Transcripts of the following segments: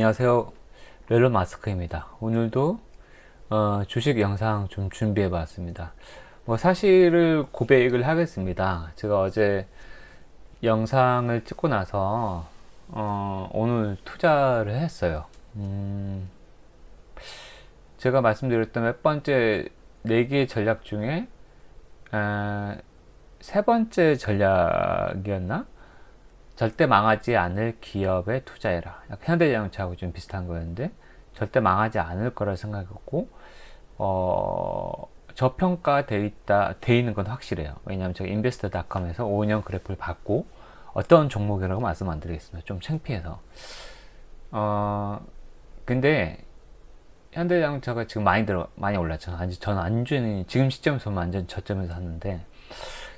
안녕하세요. 멜론 마스크입니다. 오늘도 주식 영상 좀 준비해 봤습니다. 뭐 사실을 고백을 하겠습니다. 제가 어제 영상을 찍고 나서 오늘 투자를 했어요. 제가 말씀드렸던 몇 번째 4개의 전략 중에 세 번째 전략이었나? 절대 망하지 않을 기업에 투자해라. 현대자동차하고 좀 비슷한 거였는데 절대 망하지 않을 거라 생각했고 저평가돼 있는 건 확실해요. 왜냐하면 제가 인베스터닷컴에서 5년 그래프를 받고 어떤 종목이라고 말씀 안 드리겠습니다. 좀 창피해서. 근데 현대자동차가 지금 많이 올랐죠. 저는 안주는 지금 시점에서 완전 저점에서 샀는데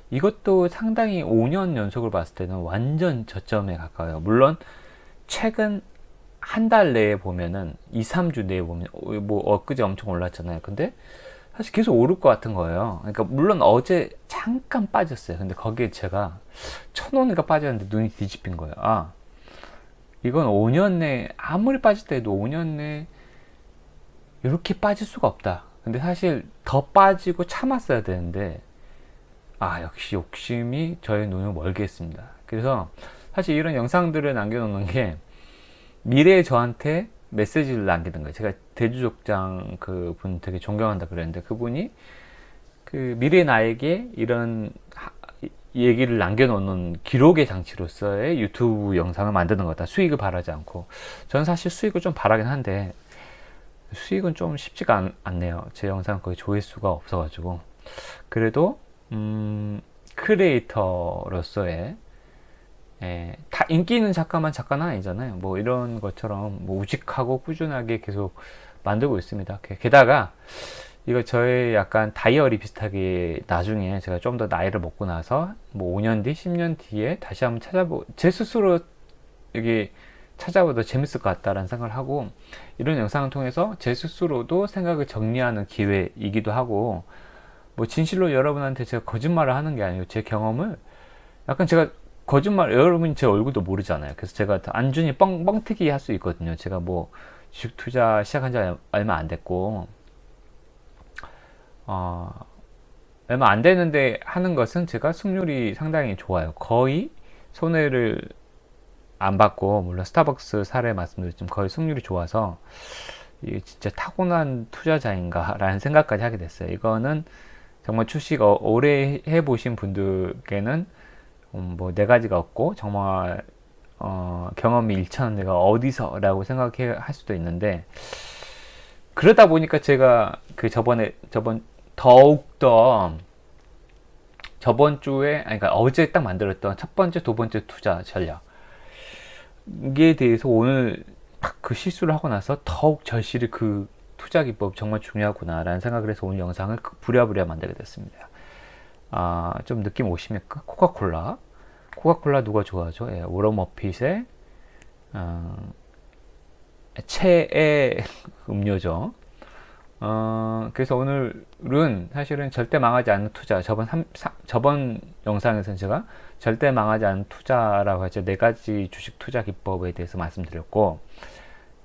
이것도 상당히 5년 연속을 봤을 때는 완전 저점에 가까워요. 물론 최근 한 달 내에 보면은 2, 3주 내에 보면 뭐 엊그제 엄청 올랐잖아요. 근데 사실 계속 오를 것 같은 거예요. 그러니까 물론 어제 잠깐 빠졌어요. 근데 거기에 제가 1,000원이가 빠졌는데 눈이 뒤집힌 거예요. 이건 5년 내에 아무리 빠질 때도 5년 내에 이렇게 빠질 수가 없다. 근데 사실 더 빠지고 참았어야 되는데 역시 욕심이 저의 눈을 멀게 했습니다. 그래서 사실 이런 영상들을 남겨놓는 게 미래의 저한테 메시지를 남기는 거예요. 제가 대주족장 그분 되게 존경한다 그랬는데 그분이 그 미래 나에게 이런 얘기를 남겨놓는 기록의 장치로서의 유튜브 영상을 만드는 거다. 수익을 바라지 않고. 저는 사실 수익을 좀 바라긴 한데 수익은 좀 쉽지가 않네요. 제 영상 거의 조회수가 없어가지고. 그래도 크리에이터로서의 다 인기 있는 작가는 아니잖아요. 뭐 이런 것처럼 뭐 우직하고 꾸준하게 계속 만들고 있습니다. 게다가 이거 저의 약간 다이어리 비슷하게 나중에 제가 좀 더 나이를 먹고 나서 뭐 5년 뒤, 10년 뒤에 다시 한번 제 스스로 여기 찾아봐도 재밌을 것 같다라는 생각을 하고 이런 영상을 통해서 제 스스로도 생각을 정리하는 기회이기도 하고 뭐 진실로 여러분한테 제가 거짓말을 하는 게 아니고 제 경험을 약간 제가 여러분이 제 얼굴도 모르잖아요. 그래서 제가 안준이 뻥튀기 할 수 있거든요. 제가 뭐 주식 투자 시작한 지 얼마 안 됐고 얼마 안 되는데 하는 것은 제가 승률이 상당히 좋아요. 거의 손해를 안 받고 물론 스타벅스 사례 말씀드렸지만 거의 승률이 좋아서 이게 진짜 타고난 투자자인가 라는 생각까지 하게 됐어요. 이거는 정말 주식 오래 해보신 분들께는 뭐 4가지가 없고 정말 경험이 일치하는 데가 어디서 라고 생각할 수도 있는데 그러다 보니까 제가 더욱더 저번 주에 그러니까 어제 딱 만들었던 첫 번째, 두 번째 투자 전략 이게 대해서 오늘 그 실수를 하고 나서 더욱 절실히 그 투자 기법 정말 중요하구나 라는 생각을 해서 오늘 영상을 부랴부랴 만들게 됐습니다. 좀 느낌 오십니까? 코카콜라 누가 좋아하죠? 워런 버핏의 최애 음료죠. 그래서 오늘은 사실은 절대 망하지 않는 투자 저번 영상에서는 제가 절대 망하지 않는 투자라고 하죠. 4가지 주식 투자 기법에 대해서 말씀드렸고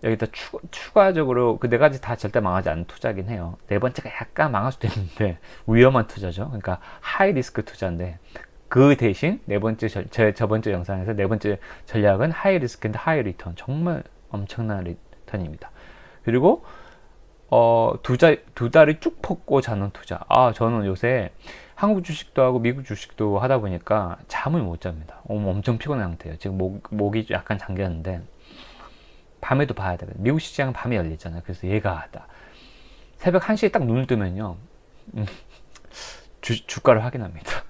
여기다 추가적으로 그 4가지 다 절대 망하지 않는 투자긴 해요. 4번째가 약간 망할 수도 있는데 위험한 투자죠. 그러니까 하이 리스크 투자인데 그 대신 저번째 영상에서 4번째 전략은 하이 리스크인데 하이 리턴 정말 엄청난 리턴입니다. 그리고 두 다리 쭉 뻗고 자는 투자. 저는 요새 한국 주식도 하고 미국 주식도 하다 보니까 잠을 못 잡니다. 엄청 피곤한 상태예요. 지금 목이 약간 잠겼는데 밤에도 봐야 돼요. 미국 시장은 밤에 열리잖아요. 그래서 얘가 새벽 1시에 딱 눈을 뜨면요. 주가를 확인합니다.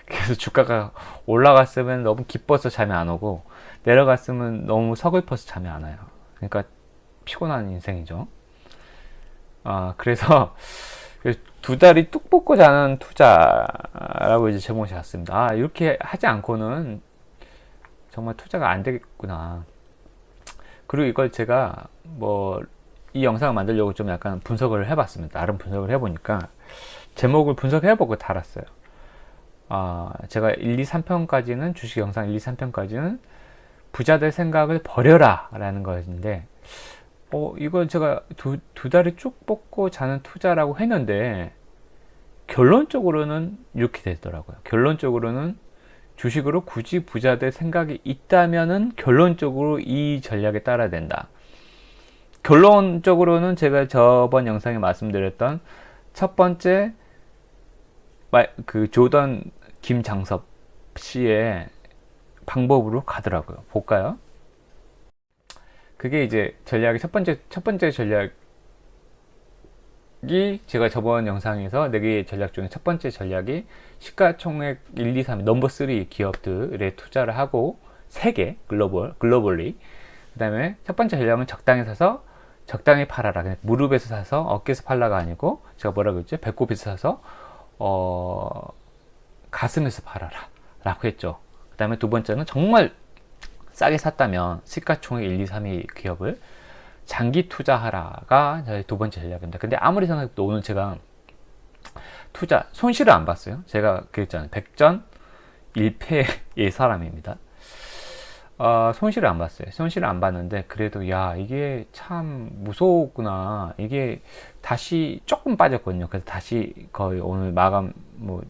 그래서 주가가 올라갔으면 너무 기뻐서 잠이 안 오고 내려갔으면 너무 서글퍼서 잠이 안 와요. 그러니까 피곤한 인생이죠. 그래서 두 다리 뚝 뻗고 자는 투자라고 이제 제목을 잡았습니다. 이렇게 하지 않고는 정말 투자가 안 되겠구나. 그리고 이걸 제가 이 영상을 만들려고 좀 약간 분석을 해봤습니다. 나름 분석을 해보니까 제목을 분석해보고 달았어요. 제가 1, 2, 3편까지는 주식 영상 1, 2, 3편까지는 부자들 생각을 버려라 라는 것인데 이건 제가 두 다리 쭉 뻗고 자는 투자라고 했는데, 결론적으로는 이렇게 되더라고요. 결론적으로는 주식으로 굳이 부자 될 생각이 있다면은 결론적으로 이 전략에 따라야 된다. 결론적으로는 제가 저번 영상에 말씀드렸던 첫 번째 그 조던 김장섭 씨의 방법으로 가더라고요. 볼까요? 그게 이제 전략의 첫 번째 전략이 제가 저번 영상에서 4개의 전략 중에 첫 번째 전략이 시가총액 1, 2, 3 넘버 3 기업들에 투자를 하고 3개 글로벌리. 그 다음에 첫 번째 전략은 적당히 사서 적당히 팔아라. 그냥 무릎에서 사서 어깨에서 팔라가 아니고, 제가 뭐라고 했죠? 배꼽에서 사서 가슴에서 팔아라 라고 했죠. 그 다음에 두 번째는 정말 싸게 샀다면 시가총액 1, 2, 3위 기업을 장기 투자하라가 저희 두 번째 전략입니다. 근데 아무리 생각해도 오늘 제가 투자 손실을 안 봤어요. 제가 그랬잖아요. 백전 1패의 사람입니다. 손실을 안 봤어요. 손실을 안 봤는데, 그래도 야, 이게 참 무서웠구나. 이게 다시 조금 빠졌거든요. 그래서 다시 거의 오늘 마감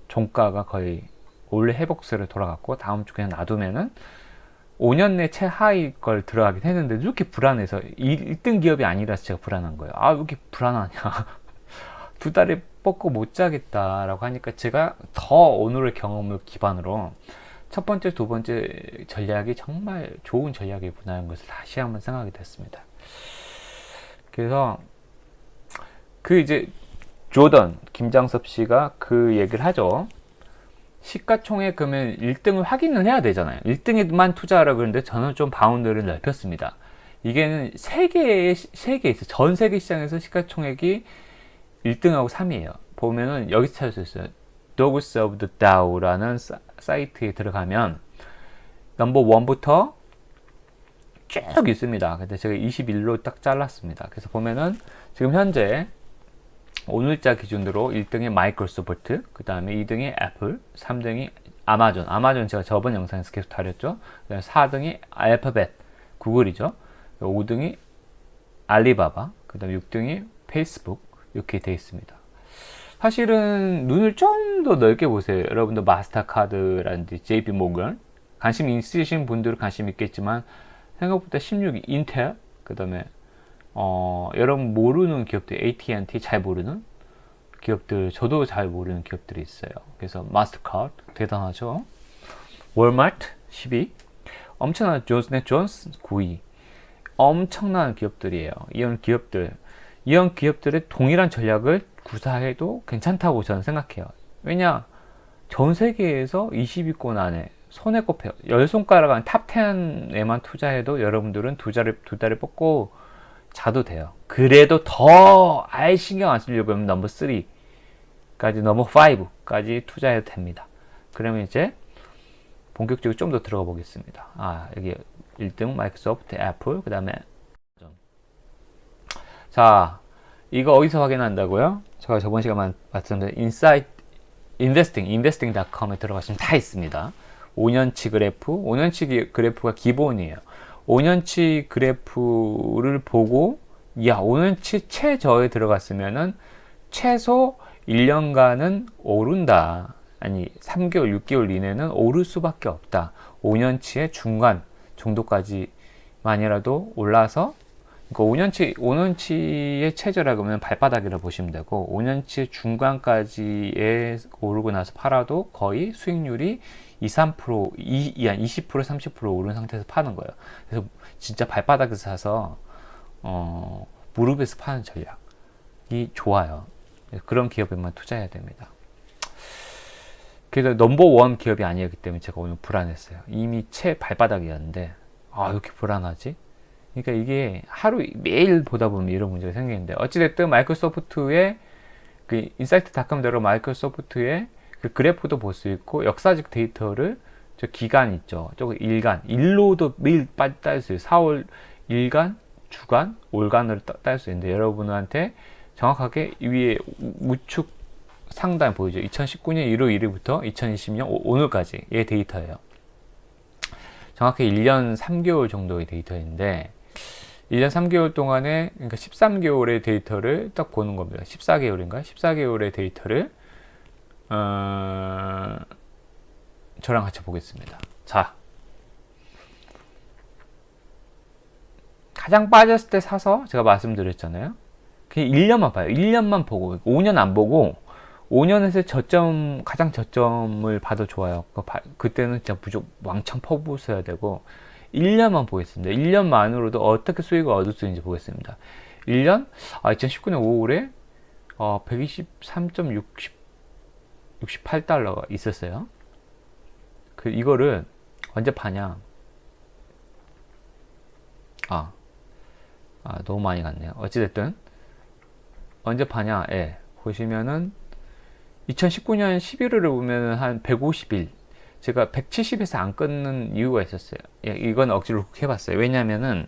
종가가 거의 원래 회복세로 돌아갔고, 다음 주 그냥 놔두면은 5년 내 최하위 걸 들어가긴 했는데, 이렇게 불안해서 1등 기업이 아니라서 제가 불안한 거예요. 왜 이렇게 불안하냐. 두 달에 뻗고 못 자겠다라고 하니까, 제가 더 오늘의 경험을 기반으로 첫 번째, 두 번째 전략이 정말 좋은 전략이구나 하는 것을 다시 한번 생각이 됐습니다. 그래서 이제 조던 김장섭 씨가 그 얘기를 하죠. 시가총액 그러면 1등을 확인을 해야 되잖아요. 1등에만 투자하라고 그러는데, 저는 좀 바운드를 넓혔습니다. 이게는 세계에 있어요. 전 세계 시장에서 시가총액이 1등하고 3위예요. 보면은 여기서 찾을 수 있어요. Dogs of the Dow라는 사이트에 들어가면 넘버 1부터 쭉 있습니다. 근데 제가 21로 딱 잘랐습니다. 그래서 보면은 지금 현재 오늘자 기준으로 1등이 마이크로소프트, 그 다음에 2등이 애플, 3등이 아마존 제가 저번 영상에서 계속 다뤘죠. 그 다음에 4등이 알파벳, 구글이죠. 5등이 알리바바, 그 다음에 6등이 페이스북, 이렇게 되어 있습니다. 사실은 눈을 좀 더 넓게 보세요. 여러분도 마스터카드라든지 JP 모건 관심 있으신 분들은 관심 있겠지만, 생각보다 16위 인텔, 그 다음에 여러분 모르는 기업들, AT&T 잘 모르는 기업들, 저도 잘 모르는 기업들이 있어요. 그래서 마스터카드 대단하죠. 월마트 10위, 엄청난 존스 9위. 엄청난 기업들이에요. 이런 기업들의 동일한 전략을 구사해도 괜찮다고 저는 생각해요. 왜냐, 전 세계에서 20위권 안에 손에 꼽혀요. 10손가락 안 탑 10에만 투자해도 여러분들은 두 다리 뻗고 자도 돼요. 그래도 더 아예 신경 안 쓰려고 하면 넘버 3까지, 넘버 5까지 투자해도 됩니다. 그러면 이제 본격적으로 좀 더 들어가 보겠습니다. 여기 1등 마이크로소프트, 애플, 그 다음에 자, 이거 어디서 확인한다고요? 제가 저번 시간에 말씀드린 investing.com에 들어가시면 다 있습니다. 5년치 그래프가 기본이에요. 5년치 그래프를 보고, 5년치 최저에 들어갔으면은 최소 1년간은 오른다. 아니, 3개월, 6개월 이내는 오를 수밖에 없다. 5년치의 중간 정도까지만이라도 올라서, 그러니까 5년치의 최저라고 하면 발바닥이라 보시면 되고, 5년치 중간까지에 오르고 나서 팔아도 거의 수익률이 20%, 30% 오른 상태에서 파는 거예요. 그래서 진짜 발바닥에서 사서 무릎에서 파는 전략이 좋아요. 그런 기업에만 투자해야 됩니다. 그래서 넘버원 기업이 아니었기 때문에 제가 오늘 불안했어요. 이미 발바닥이었는데 이렇게 불안하지? 그러니까 이게 매일 보다 보면 이런 문제가 생기는데, 어찌됐든 마이크로소프트의 그 인사이트닷컴대로 마이크로소프트의 그 그래프도 볼 수 있고, 역사적 데이터를 저 기간 있죠. 저거 일로도 매일 딸 수 있어요. 4월 일간, 주간, 월간으로 딸 수 있는데, 여러분한테 정확하게 위에 우측 상단 보이죠? 2019년 1월 1일부터 2020년 오늘까지의 데이터예요. 정확히 1년 3개월 정도의 데이터인데, 1년 3개월 동안에, 그러니까 13개월의 데이터를 딱 보는 겁니다. 14개월인가? 14개월의 데이터를 저랑 같이 보겠습니다. 자, 가장 빠졌을 때 사서 제가 말씀드렸잖아요. 그냥 1년만 봐요. 1년만 보고 5년 안 보고 5년에서 저점, 가장 저점을 봐도 좋아요. 그때는 진짜 무조건 왕창 퍼부어야 되고 1년만 보겠습니다. 1년만으로도 어떻게 수익을 얻을 수 있는지 보겠습니다. 1년? 2019년 5월에 123.68달러가 있었어요. 이거를 언제 파냐? 너무 많이 갔네요. 어찌됐든 언제 파냐? 예, 보시면은 2019년 11월을 보면은 한 150일, 제가 170에서 안 끊는 이유가 있었어요. 예, 이건 억지로 해봤어요. 왜냐면은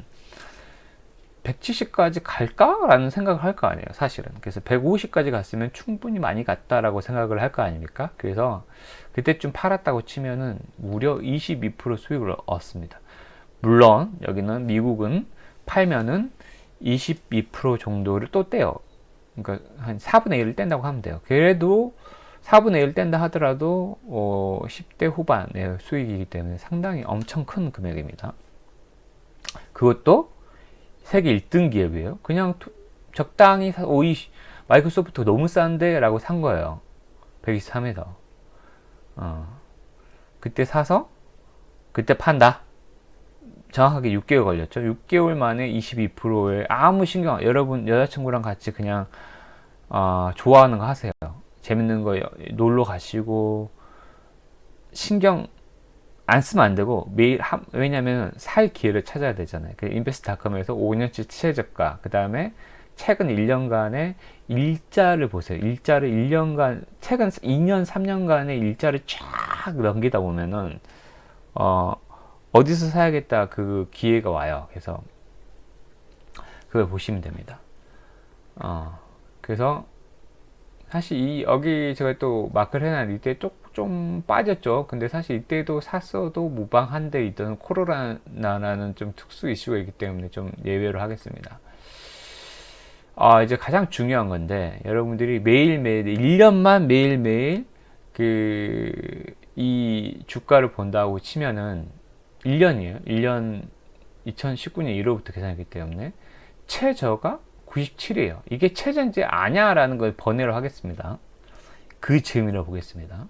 170까지 갈까라는 생각을 할 거 아니에요, 사실은. 그래서 150까지 갔으면 충분히 많이 갔다라고 생각을 할 거 아닙니까? 그래서 그때쯤 팔았다고 치면은 무려 22% 수익을 얻습니다. 물론 여기는 미국은 팔면은 22% 정도를 또 떼요. 그러니까 한 4분의 1을 뗀다고 하면 돼요. 그래도 4분의 1 뗀다 하더라도 10대 후반의 수익이기 때문에 상당히 엄청 큰 금액입니다. 그것도 세계 1등 기업이에요. 그냥 적당히 마이크로소프트 너무 싼데 라고 산 거예요. 123에서 그때 사서 그때 판다. 정확하게 6개월 걸렸죠. 6개월 만에 22%에 아무 여러분 여자친구랑 같이 그냥 좋아하는 거 하세요. 재밌는 거 놀러 가시고 신경 안 쓰면 안 되고 매일 왜냐면 살 기회를 찾아야 되잖아요. 인베스트닷컴에서 5년치 최저가, 그 다음에 최근 1년간의 일자를 보세요. 일자를 1년간, 최근 2년 3년간의 일자를 쫙 넘기다 보면은 어디서 사야겠다 그 기회가 와요. 그래서 그걸 보시면 됩니다. 그래서 사실 여기 제가 또 마크를 해놨는데 이때 좀 빠졌죠. 근데 사실 이때도 샀어도 무방한데 있던 코로나라는 좀 특수 이슈가 있기 때문에 좀 예외로 하겠습니다. 이제 가장 중요한 건데, 여러분들이 매일매일 1년만 매일매일 이 주가를 본다고 치면은 1년이에요. 1년 2019년 1월부터 계산했기 때문에 최저가 97이에요. 이게 최저인지 아냐라는 걸 번외로 하겠습니다. 그 재미를 보겠습니다.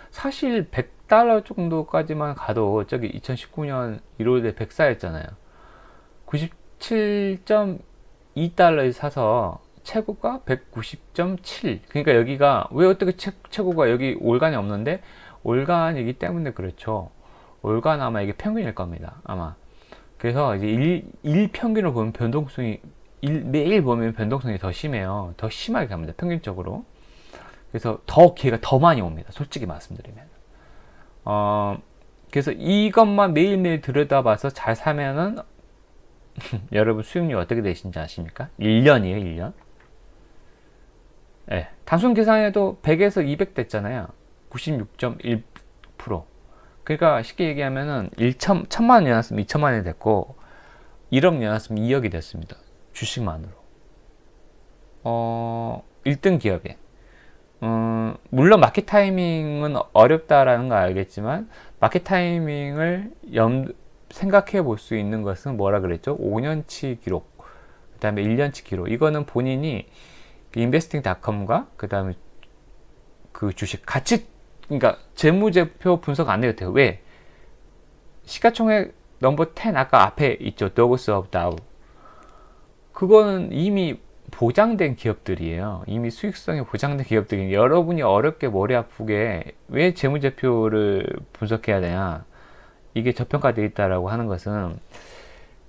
사실 100달러 정도까지만 가도 저기 2019년 1월에 104였잖아요. 97.2달러에 사서 최고가 190.7. 그러니까 여기가 왜 어떻게 최고가 여기 올간이 없는데, 올간이기 때문에 그렇죠. 올간 아마 이게 평균일 겁니다. 아마. 그래서 이제 일 평균을 보면 매일 보면 변동성이 더 심해요. 더 심하게 갑니다. 평균적으로. 그래서 기회가 더 많이 옵니다. 솔직히 말씀드리면. 그래서 이것만 매일매일 들여다봐서 잘 사면은 여러분 수익률이 어떻게 되신지 아십니까? 1년이에요, 1년. 네, 단순 계산해도 100에서 200 됐잖아요. 96.1%. 그러니까 쉽게 얘기하면은 1천만 원 내놨으면 2천만 원이 됐고 1억 내놨으면 2억이 됐습니다. 주식만으로. 1등 기업에. 물론 마켓 타이밍은 어렵다라는 거 알겠지만, 마켓 타이밍을 생각해 볼 수 있는 것은 뭐라 그랬죠? 5년치 기록, 그 다음에 1년치 기록. 이거는 본인이 인베스팅닷컴과 그 다음에 그 주식 같이, 그러니까 재무제표 분석 안 해도 돼요. 왜? 시가총액 넘버 10 아까 앞에 있죠. 도그스 오브 다우. 그거는 이미 보장된 기업들이에요. 이미 수익성이 보장된 기업들이, 여러분이 어렵게 머리 아프게 왜 재무제표를 분석해야 되냐, 이게 저평가되어 있다라고 하는 것은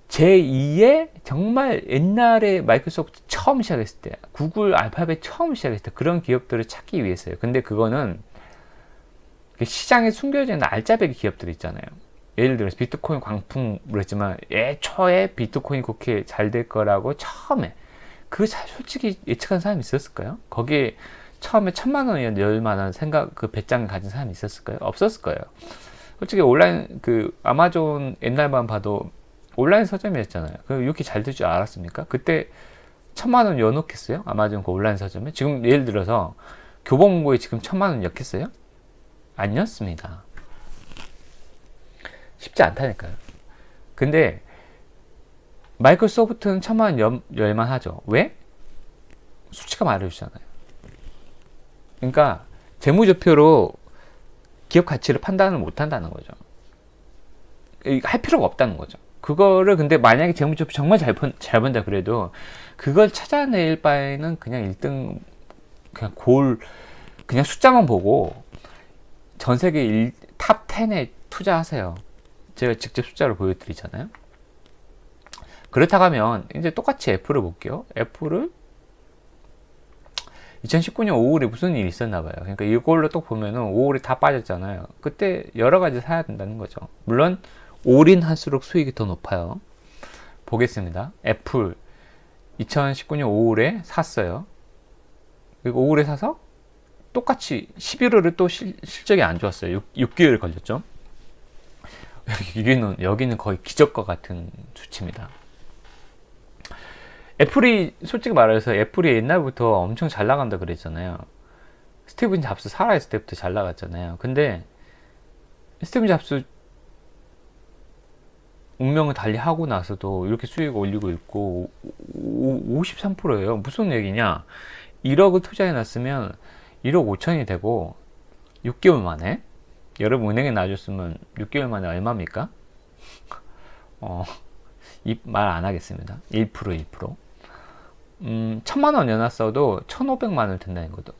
제2의 정말 옛날에 마이크로소프트 처음 시작했을 때, 구글 알파벳 처음 시작했을 때 그런 기업들을 찾기 위해서요. 근데 그거는 시장에 숨겨져 있는 알짜배기 기업들 있잖아요. 예를 들어서 비트코인 광풍 그랬지만 애초에 비트코인 그렇게 잘 될 거라고 처음에 솔직히 예측한 사람이 있었을까요? 거기에 처음에 1,000만 원이 열 만한 그 배짱을 가진 사람이 있었을까요? 없었을 거예요. 솔직히 온라인 아마존 옛날만 봐도 온라인 서점이었잖아요. 그 이렇게 잘 될 줄 알았습니까? 그때 1,000만 원 여놓겠어요? 아마존 그 온라인 서점에? 지금 예를 들어서 교보문고에 지금 1,000만 원 넣겠어요? 아니었습니다. 쉽지 않다니까요. 근데 마이크로소프트는 1,000만 원 열만 하죠. 왜? 수치가 말해주잖아요. 그러니까 재무제표로 기업 가치를 판단을 못 한다는 거죠. 할 필요가 없다는 거죠. 그거를 근데 만약에 재무제표 정말 잘 본다 그래도 그걸 찾아낼 바에는 그냥 1등 그냥 그냥 숫자만 보고 전 세계 탑 10에 투자하세요. 제가 직접 숫자를 보여드리잖아요. 그렇다고 하면 이제 똑같이 애플을 볼게요. 애플을 2019년 5월에 무슨 일이 있었나 봐요. 그러니까 이걸로 또 보면은 5월에 다 빠졌잖아요. 그때 여러 가지 사야 된다는 거죠. 물론 올인할수록 수익이 더 높아요. 보겠습니다. 애플 2019년 5월에 샀어요. 그리고 5월에 사서 똑같이 11월에 또 실적이 안 좋았어요. 6개월 걸렸죠. 여기는 거의 기적과 같은 수치입니다. 애플이 솔직히 말해서 애플이 옛날부터 엄청 잘 나간다 그랬잖아요. 스티븐 잡스 살아있을 때부터 잘 나갔잖아요. 근데 스티븐 잡스 운명을 달리하고 나서도 이렇게 수익 올리고 있고 53%예요. 무슨 얘기냐? 1억을 투자해 놨으면 1억 5천이 되고 6개월 만에 여러분 은행에 놔줬으면 6개월 만에 얼마입니까? 말 안 하겠습니다. 1%. 1,000만 원 내놨어도 1,500만 원 된다는 거죠.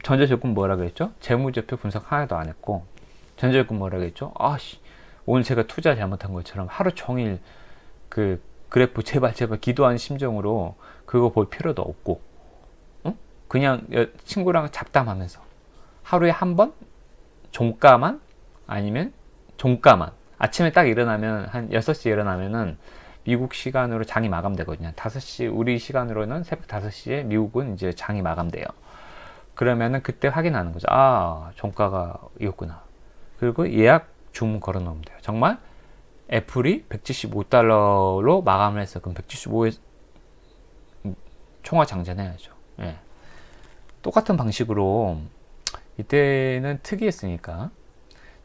전자조건 뭐라 그랬죠? 재무제표 분석 하나도 안 했고 전자조건 뭐라 그랬죠? 오늘 제가 투자 잘못한 것처럼 하루 종일 그 그래프 제발 기도하는 심정으로 그거 볼 필요도 없고 그냥 친구랑 잡담하면서 하루에 한 번 종가만 아니면 종가만 아침에 딱 일어나면 한 6시에 일어나면은 미국 시간으로 장이 마감되거든요. 5시 우리 시간으로는 새벽 5시에 미국은 이제 장이 마감돼요. 그러면은 그때 확인하는 거죠. 종가가 이었구나. 그리고 예약 주문 걸어 놓으면 돼요. 정말 애플이 175달러로 마감을 해서 그럼 175에 총화 장전해야죠. 예. 똑같은 방식으로 이때는 특이했으니까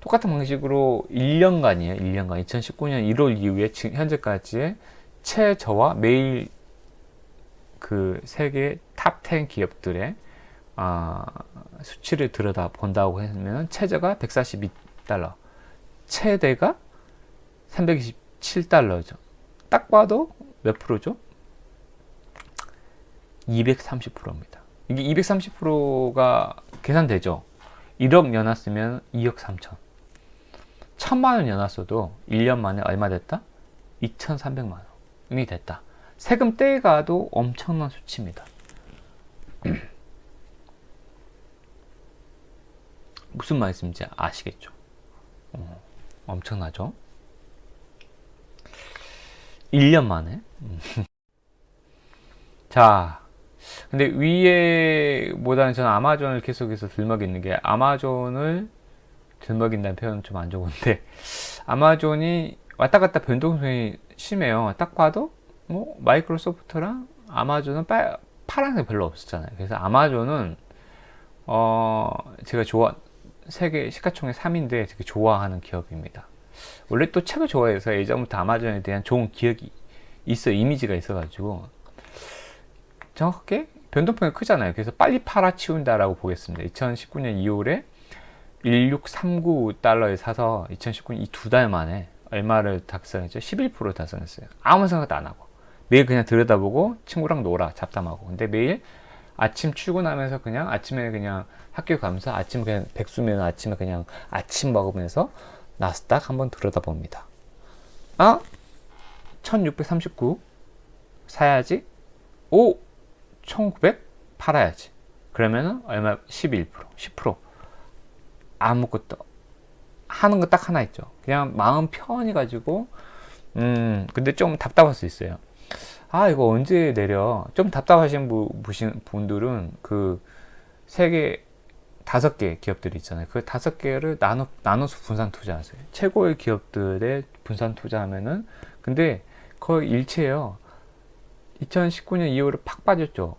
똑같은 방식으로 1년간이에요. 1년간 2019년 1월 이후에 지금 현재까지의 최저와 매일 그 세계 탑 10 기업들의 수치를 들여다 본다고 하면 최저가 142달러, 최대가 327달러죠. 딱 봐도 몇 프로죠? 230%입니다. 이게 230%가 계산되죠. 1억 내놨으면 2억 3천. 1,000만 원 내놨어도 1년 만에 얼마 됐다? 2,300만 원이 됐다. 세금 떼가도 엄청난 수치입니다. 무슨 말씀인지 아시겠죠? 엄청나죠? 1년 만에. 자, 근데 위에보다는 저는 아마존을 계속해서 들먹이는 게 아마존을 들먹인다는 표현은 좀 안 좋은데 아마존이 왔다 갔다 변동성이 심해요. 딱 봐도 뭐 마이크로소프트랑 아마존은 파란색 별로 없었잖아요. 그래서 아마존은 제가 세계 시가총액 3위인데 되게 좋아하는 기업입니다. 원래 또 책을 좋아해서 예전부터 아마존에 대한 좋은 기억이 이미지가 있어가지고 정확하게 변동폭이 크잖아요. 그래서 빨리 팔아치운다라고 보겠습니다. 2019년 2월에 1639달러에 사서 2019년 이 2달 만에 얼마를 달성했죠? 11% 달성했어요. 아무 생각도 안 하고 매일 그냥 들여다보고 친구랑 놀아 잡담하고. 근데 매일 아침 출근하면서 그냥 아침에 그냥 학교 가면서 아침 그냥 백수면 아침에 그냥 아침 먹으면서 나스닥 한번 들여다봅니다. 1639 사야지. 1900 팔아야지. 그러면은 얼마? 11%, 10%. 아무것도 하는 거 딱 하나 있죠. 그냥 마음 편히 가지고 근데 좀 답답할 수 있어요. 이거 언제 내려? 좀 답답하신 분들은 그 세계 5개 기업들이 있잖아요. 그 5개를 나눠서 분산 투자하세요. 최고의 기업들의 분산 투자하면은. 근데 거의 일치해요. 2019년 2월에 팍 빠졌죠.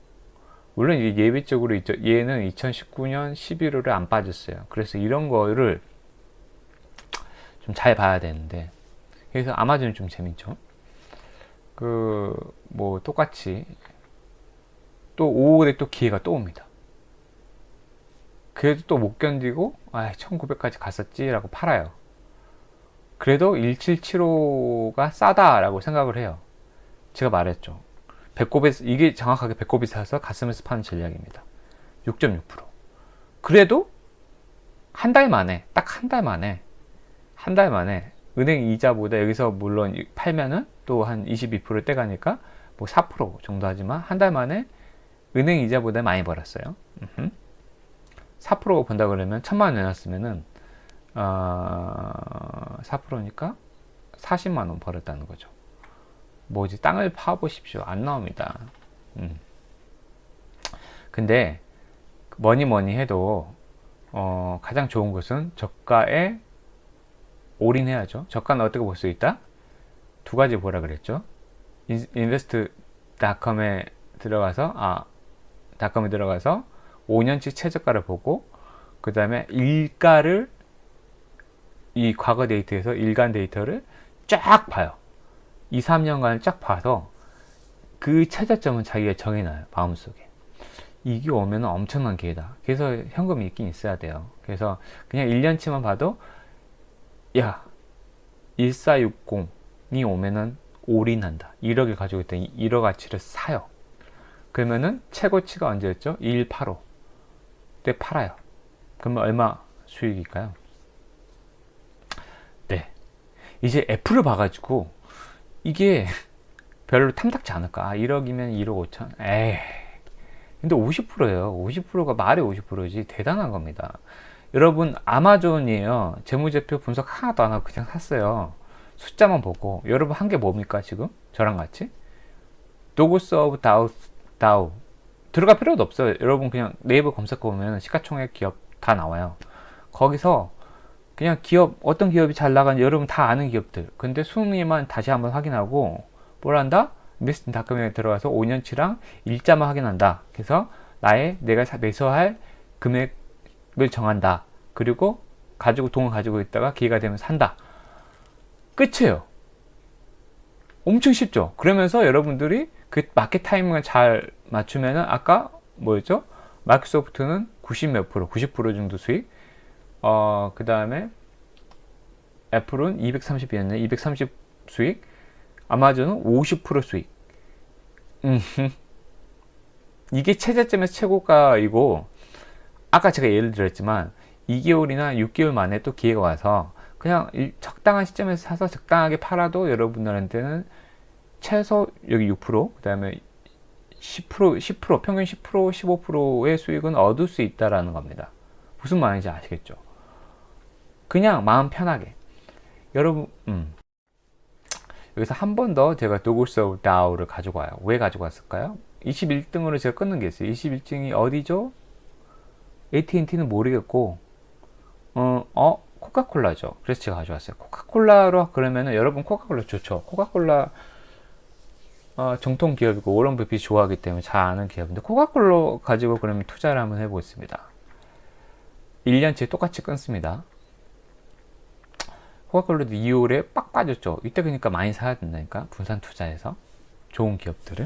물론 이게 예외적으로 있죠. 얘는 2019년 11월에 안 빠졌어요. 그래서 이런 거를 좀 잘 봐야 되는데, 그래서 아마존이 좀 재밌죠. 뭐 똑같이 또 5월에 또 기회가 또 옵니다. 그래도 또 못 견디고 1900까지 갔었지 라고 팔아요. 그래도 1775가 싸다라고 생각을 해요. 제가 말했죠. 배꼽에서, 이게 정확하게 배꼽이 사서 가슴에서 파는 전략입니다. 6.6%. 그래도 한 달 만에, 딱 한 달 만에 은행 이자보다 여기서 물론 팔면은 또 한 22% 떼가니까 뭐 4% 정도 하지만 한 달 만에 은행 이자보다 많이 벌었어요. 4% 번다 그러면 1000만 원 내놨으면은 4%니까 40만 원 벌었다는 거죠. 뭐지, 땅을 파보십시오. 안 나옵니다. 근데 뭐니 해도 가장 좋은 것은 저가에 올인해야죠. 저가는 어떻게 볼 수 있다? 두 가지 보라 그랬죠. 인베스트닷컴에 들어가서 닷컴에 들어가서 5년치 최저가를 보고, 그 다음에 일가를, 이 과거 데이터에서 일간 데이터를 쫙 봐요. 2, 3년간을 쫙 봐서 그 최저점은 자기가 정해놔요. 마음속에. 이게 오면 엄청난 기회다. 그래서 현금이 있긴 있어야 돼요. 그래서 그냥 1년치만 봐도 1460이 오면은 올인한다. 1억을 가지고 있더니 1억 가치를 사요. 그러면은 최고치가 언제였죠? 2185 때 팔아요. 그러면 얼마 수익일까요? 네. 이제 애플을 봐가지고 이게 별로 탐탁지 않을까? 1억이면 1억 5천? 에이. 근데 50%예요. 50%가 말이 50%지. 대단한 겁니다. 여러분, 아마존이에요. 재무제표 분석 하나도 안 하고 그냥 샀어요. 숫자만 보고. 여러분 한 게 뭡니까 지금? 저랑 같이? 도그스 오브 다우 들어갈 필요도 없어요. 여러분 그냥 네이버 검색해 보면 시가총액 기업 다 나와요. 거기서 그냥 기업, 어떤 기업이 잘 나가는지 여러분 다 아는 기업들. 근데 순위만 다시 한번 확인하고 뭘 한다? 인베스트닷컴에 들어가서 5년치랑 일자만 확인한다. 그래서 내가 매수할 금액을 정한다. 그리고 돈을 가지고 있다가 기회가 되면 산다. 끝이에요. 엄청 쉽죠? 그러면서 여러분들이 그 마켓 타이밍을 잘 맞추면은, 아까 뭐였죠? 마이크로소프트는 90 몇 프로, 90% 정도 수익. 그 다음에 애플은 230이었네. 230 수익. 아마존은 50% 수익. 이게 최저점에서 최고가이고, 아까 제가 예를 들었지만 2개월이나 6개월 만에 또 기회가 와서 그냥 적당한 시점에서 사서 적당하게 팔아도 여러분들한테는 최소 여기 6%, 그 다음에 10%, 평균 10%, 15%의 수익은 얻을 수 있다라는 겁니다. 무슨 말인지 아시겠죠? 그냥 마음 편하게. 여러분, 여기서 한 번 더 제가 도그스 오브 다우를 가지고 와요. 왜 가지고 왔을까요? 21등으로 제가 끊는 게 있어요. 21등이 어디죠? AT&T는 모르겠고, 코카콜라죠. 그래서 제가 가져왔어요. 코카콜라로 그러면은 여러분 코카콜라 좋죠. 코카콜라 정통 기업이고 워런 버핏이 좋아하기 때문에 잘 아는 기업인데, 코카콜라 가지고 그러면 투자를 한번 해보겠습니다. 1년치에 똑같이 끊습니다. 코카콜라도 2월에 빡 빠졌죠. 이때 그러니까 많이 사야 된다니까. 분산 투자해서 좋은 기업들은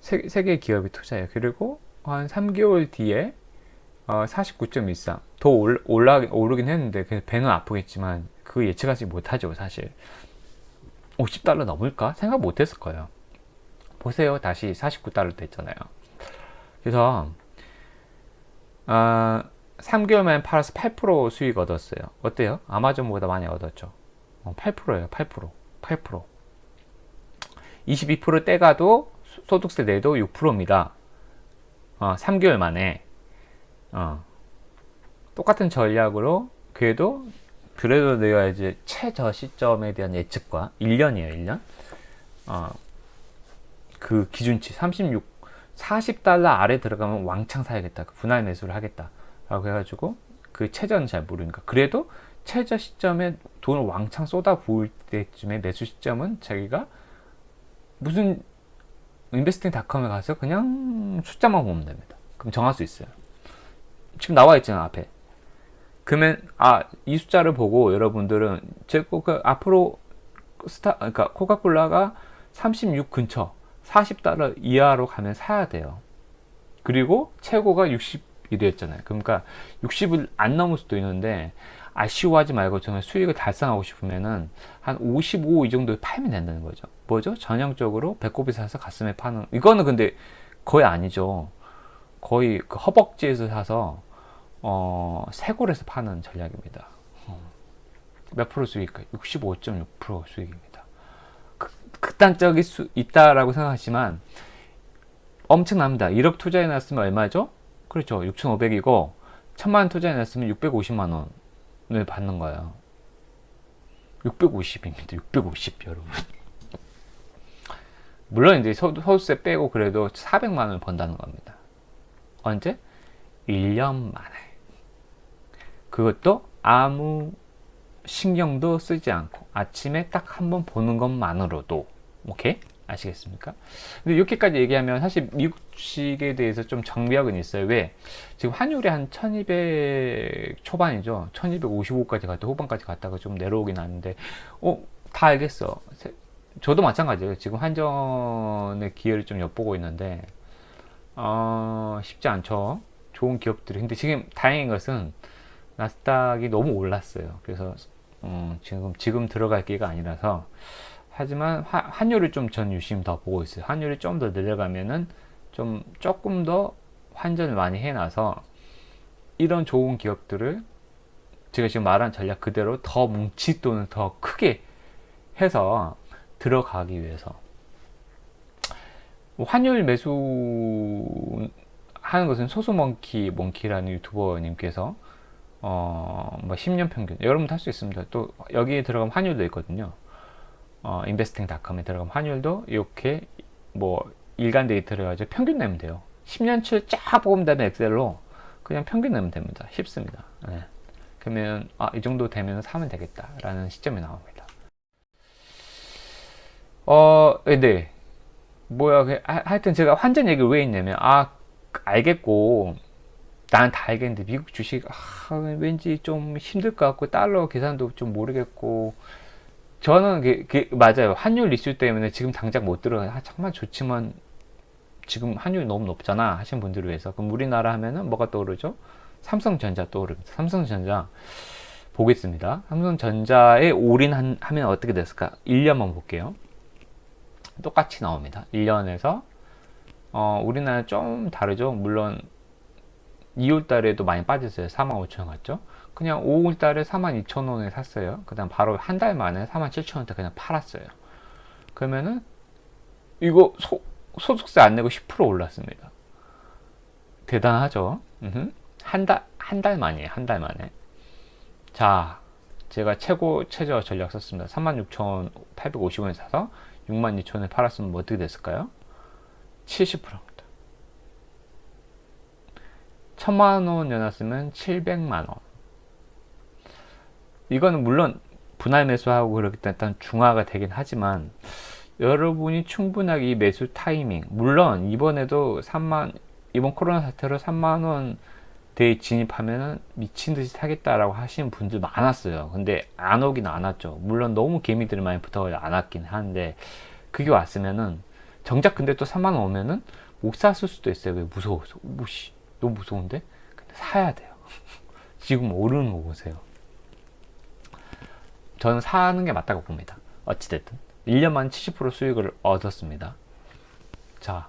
세 개의 기업이 투자해요. 그리고 한 3개월 뒤에 49.13 더 오르긴 했는데 배는 아프겠지만 그 예측하지 못하죠. 사실 $50 넘을까? 생각 못했을 거예요. 보세요. 다시 $49 됐잖아요. 그래서 3개월 만에 팔아서 8% 수익 얻었어요. 어때요? 아마존보다 많이 얻었죠. 8%예요. 8%. 22% 떼가도 소득세 내도 6%입니다. 3개월 만에 똑같은 전략으로 그래도 내야지. 최저 시점에 대한 예측과 1년이에요. 1년. 그 기준치 40달러 아래 들어가면 왕창 사야겠다. 분할 매수를 하겠다 라고 해가지고 그 최저는 잘 모르니까 그래도 최저 시점에 돈을 왕창 쏟아 부을 때쯤에 매수 시점은 자기가 무슨 인베스팅닷컴에 가서 그냥 숫자만 보면 됩니다. 그럼 정할 수 있어요. 지금 나와 있잖아 앞에. 그러면 이 숫자를 보고 여러분들은 그 앞으로 그러니까 코카콜라가 36 근처 40달러 이하로 가면 사야 돼요. 그리고 최고가 60이랬잖아요. 그러니까 60을 안 넘을 수도 있는데 아쉬워하지 말고 정말 수익을 달성하고 싶으면은 한 55 이 정도에 팔면 된다는 거죠. 뭐죠? 전형적으로 배꼽이 사서 가슴에 파는, 이거는 근데 거의 아니죠. 거의 그 허벅지에서 사서 쇄골에서 파는 전략입니다. 몇 프로 수익일까요? 65.6% 수익입니다. 극단적일 수 있다라고 생각하지만 엄청납니다. 1억 투자해 놨으면 얼마죠? 그렇죠. 6,500이고 1,000만 원 투자해 놨으면 650만 원을 받는 거예요. 650입니다. 650 여러분. 물론 이제 소득세 빼고 그래도 400만 원을 번다는 겁니다. 언제? 1년 만에. 그것도 아무 신경도 쓰지 않고 아침에 딱 한번 보는 것만으로도. 오케이? 아시겠습니까? 근데 이렇게까지 얘기하면 사실 미국 주식에 대해서 좀 정비학은 있어요. 왜? 지금 환율이 한 1200 초반이죠. 1255까지 갔다 후반까지 갔다가 좀 내려오긴 하는데 다 알겠어. 저도 마찬가지예요. 지금 환전의 기회를 좀 엿보고 있는데 쉽지 않죠. 좋은 기업들이. 근데 지금 다행인 것은 나스닥이 너무 올랐어요. 그래서 지금 들어갈 기회가 아니라서. 하지만 환율을 좀 전 유심 더 보고 있어요. 환율이 좀 더 내려가면은 조금 더 환전을 많이 해놔서 이런 좋은 기업들을 제가 지금 말한 전략 그대로 더 뭉치 돈을 더 크게 해서 들어가기 위해서. 환율 매수 하는 것은 소수몽키라는 유튜버님께서 뭐 10년 평균 여러분도 할 수 있습니다. 또 여기에 들어가면 환율도 있거든요. 인베스팅닷컴에 들어가면 환율도 이렇게 뭐 일간 데이터를 가지고 평균 내면 돼요. 10년치를 쫙 뽑은 다음에 엑셀로 그냥 평균 내면 됩니다. 쉽습니다. 네. 그러면 이 정도 되면 사면 되겠다 라는 시점이 나옵니다. 네. 뭐야, 하여튼 제가 환전 얘기를 왜 했냐면 알겠고 난 다 알겠는데 미국 주식 왠지 좀 힘들 것 같고 달러 계산도 좀 모르겠고. 저는 맞아요. 환율 이슈 때문에 지금 당장 못 들어가요. 정말 좋지만 지금 환율이 너무 높잖아 하신 분들을 위해서. 그럼 우리나라 하면은 뭐가 떠오르죠? 삼성전자 떠오릅니다. 삼성전자 보겠습니다. 삼성전자에 올인하면 어떻게 됐을까? 1년만 볼게요. 똑같이 나옵니다. 1년에서 우리나라 좀 다르죠. 물론 2월 달에도 많이 빠졌어요. 45,000원 갔죠. 그냥 5월 달에 42,000원에 샀어요. 그 다음 바로 한 달 만에 47,000원대 그냥 팔았어요. 그러면은 이거 소득세 안 내고 10% 올랐습니다. 대단하죠. 한 달 만이에요. 한 달 만에. 자, 제가 최저 전략 썼습니다. 36,850원에 사서 62,000원에 팔았으면 뭐 어떻게 됐을까요? 70%입니다. 1,000만원 내놨으면 700만원. 이거는 물론 분할 매수하고 그렇기 때문에 일단 중화가 되긴 하지만 여러분이 충분하게 이 매수 타이밍, 물론 이번에도 이번 코로나 사태로 3만원대에 진입하면은 미친듯이 사겠다라고 하시는 분들 많았어요. 근데 안 오긴 안 왔죠. 물론 너무 개미들이 많이 붙어가지고 안 왔긴 하는데 그게 왔으면은 정작 근데 또 3만원 오면은 못 샀을 수도 있어요. 왜? 무서워서. 너무 무서운데? 근데 사야 돼요. 지금 오르는 거 보세요. 저는 사는 게 맞다고 봅니다. 어찌됐든 1년 만 70% 수익을 얻었습니다. 자,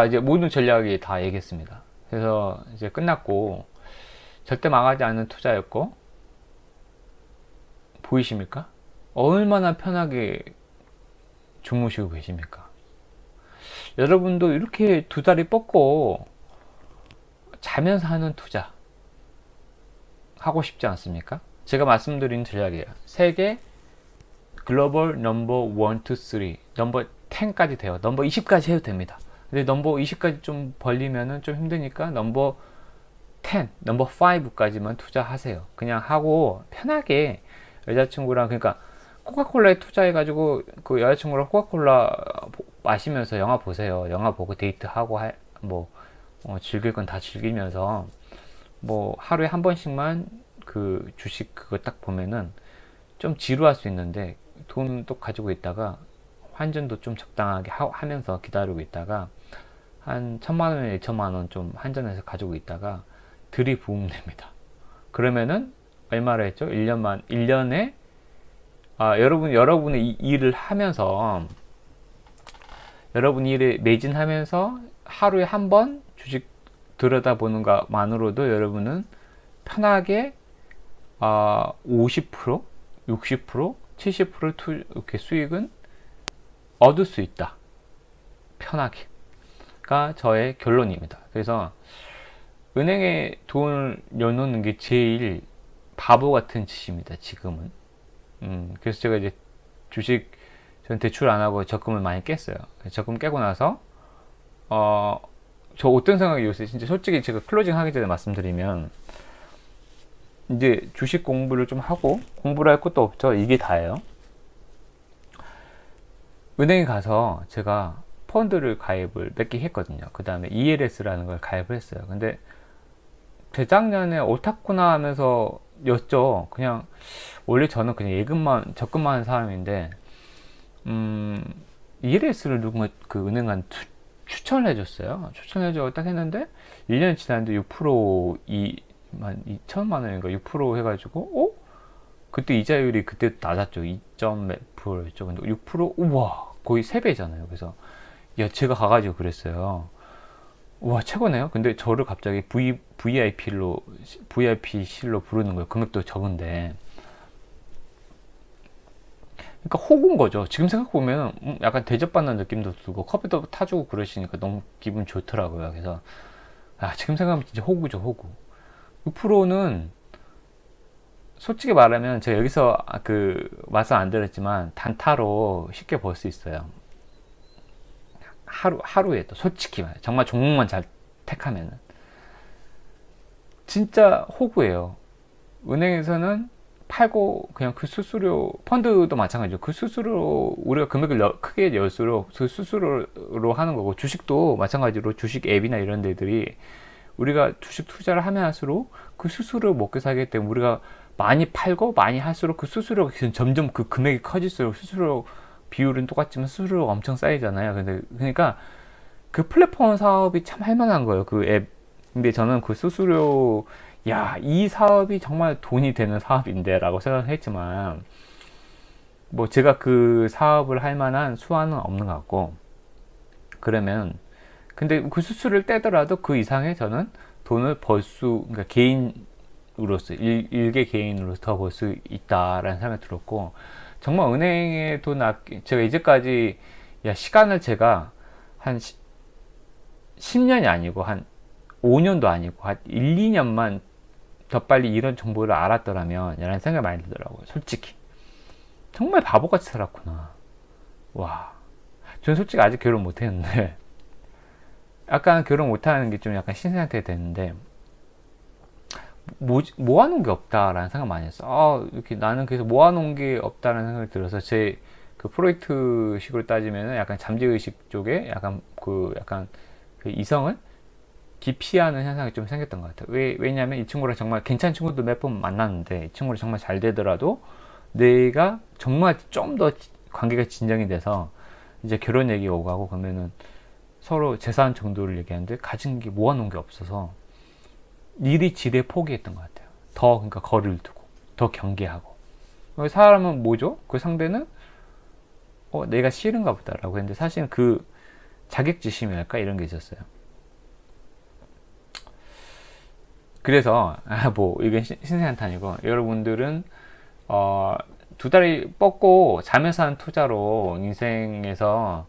이제 모든 전략이 다 얘기했습니다. 그래서 이제 끝났고 절대 망하지 않는 투자였고, 보이십니까? 얼마나 편하게 주무시고 계십니까? 여러분도 이렇게 두 다리 뻗고 자면서 하는 투자 하고 싶지 않습니까? 제가 말씀드린 전략이에요. 세계 글로벌 넘버 1, 2, 3 넘버 10까지 돼요. 넘버 20까지 해도 됩니다. 근데 넘버 20까지 좀 벌리면은 좀 힘드니까 넘버 10, 넘버 5까지만 투자하세요. 그냥 하고 편하게 여자친구랑, 그러니까 코카콜라에 투자해가지고 그 여자친구랑 코카콜라 마시면서 영화 보세요. 영화 보고 데이트하고 뭐 즐길 건 다 즐기면서 뭐 하루에 한 번씩만 그 주식 그거 딱 보면은 좀 지루할 수 있는데, 돈 또 가지고 있다가 환전도 좀 적당하게 하면서 기다리고 있다가 한 1,000만 원, 2,000만 원 좀 환전해서 가지고 있다가 들이부으면 됩니다. 그러면은 얼마를 했죠? 1년에 여러분의 일을 하면서, 여러분 일에 매진하면서 하루에 한 번 주식 들여다보는 것만으로도 여러분은 편하게 50%, 60%, 70% 이렇게 수익은 얻을 수 있다. 편하게. 가 저의 결론입니다. 그래서 은행에 돈을 넣어놓는 게 제일 바보 같은 짓입니다. 지금은. 그래서 제가 이제 주식 전 대출 안 하고 적금을 많이 깼어요. 적금 깨고 나서 저 어떤 생각이 요새 진짜 솔직히 제가 클로징 하기 전에 말씀드리면, 이제 주식 공부를 좀 하고, 공부를 할 것도 없죠. 이게 다예요. 은행에 가서 제가 펀드를 가입을 몇 개 했거든요. 그 다음에 ELS라는 걸 가입을 했어요. 근데 재작년에 옳았구나 하면서 였죠. 그냥 원래 저는 그냥 적금만 하는 사람인데, ELS를 누군가 그 은행한테 추천을 해줬어요. 추천해줘 딱 했는데 1년 지났는데 6% 2천만 원인가 6% 해가지고 그때 이자율이 그때 낮았죠. 2점 몇 프로였죠. 근데 6% 우와 거의 3배잖아요. 그래서 야 제가 가가지고 그랬어요. 우와 최고네요. 근데 저를 갑자기 VIP실로 부르는 거예요. 금액도 적은데. 그러니까 호구인 거죠. 지금 생각해보면 약간 대접받는 느낌도 들고 커피도 타주고 그러시니까 너무 기분 좋더라고요. 그래서 지금 생각하면 진짜 호구죠. 호구. 6%는 솔직히 말하면 제가 여기서 그 말씀 안 드렸지만 단타로 쉽게 벌 수 있어요. 하루에 또 솔직히 말해 정말 종목만 잘 택하면은 진짜 호구예요. 은행에서는 팔고 그냥 그 수수료, 펀드도 마찬가지죠. 그 수수료 우리가 금액을 크게 낼수록 그 수수료로 하는 거고, 주식도 마찬가지로 주식 앱이나 이런 데들이 우리가 주식 투자를 하면 할수록 그 수수료 먹고 살기 때문에 우리가 많이 팔고 많이 할수록 그 수수료가 점점 그 금액이 커질수록 수수료 비율은 똑같지만 수수료가 엄청 쌓이잖아요. 그러니까 그 플랫폼 사업이 참 할만한 거예요. 그 앱. 근데 저는 그 수수료, 이 사업이 정말 돈이 되는 사업인데 라고 생각했지만, 뭐 제가 그 사업을 할 만한 수완은 없는 것 같고, 근데 그 수수료를 떼더라도 그 이상의 저는 돈을 그러니까 개인으로서, 일개 개인으로서 더 벌 수 있다라는 생각이 들었고, 정말 은행에 제가 이제까지, 시간을 제가 한 10년이 아니고, 한 5년도 아니고, 한 1, 2년만 더 빨리 이런 정보를 알았더라면, 라는 생각이 많이 들더라고요. 솔직히. 정말 바보같이 살았구나. 와. 저는 솔직히 아직 결혼 못 했는데, 약간 결혼 못하는 게 좀 약간 신세한테 됐는데, 모아놓은 게 없다라는 생각 많이 했어. 이렇게 나는 그래서 모아놓은 게 없다라는 생각이 들어서, 제 그 프로이트 식으로 따지면은 약간 잠재의식 쪽에 약간 그 이성을 기피하는 현상이 좀 생겼던 것 같아요. 왜냐면 이 친구랑 정말 괜찮은 친구도 몇 번 만났는데, 이 친구랑 정말 잘 되더라도 내가 정말 좀 더 관계가 진정이 돼서 이제 결혼 얘기 오고 하고 그러면은 서로 재산 정도를 얘기하는데 가진 게 모아놓은 게 없어서 일이 지레 포기했던 것 같아요. 그러니까 거리를 두고 더 경계하고. 사람은 뭐죠? 그 상대는 내가 싫은가 보다라고 했는데, 사실은 그 자격지심이랄까 이런 게 있었어요. 그래서 뭐 이건 신세한탄이고, 여러분들은 2다리 뻗고 자면서 하는 투자로 인생에서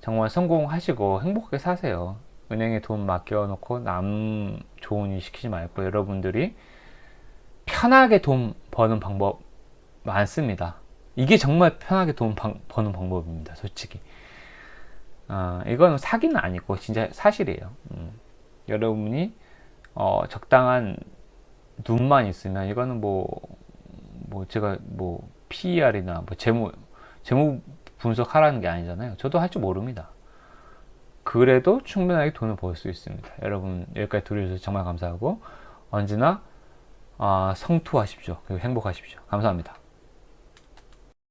정말 성공하시고 행복하게 사세요. 은행에 돈 맡겨놓고 남 좋은 일 시키지 말고, 여러분들이 편하게 돈 버는 방법 많습니다. 이게 정말 편하게 돈 버는 방법입니다. 솔직히 이건 사기는 아니고 진짜 사실이에요. 여러분이 적당한 눈만 있으면 이거는 제가 PER이나 재무 분석하라는 게 아니잖아요. 저도 할 줄 모릅니다. 그래도 충분하게 돈을 벌 수 있습니다. 여러분 여기까지 들어주셔서 정말 감사하고 언제나 성투하십시오. 그리고 행복하십시오. 감사합니다.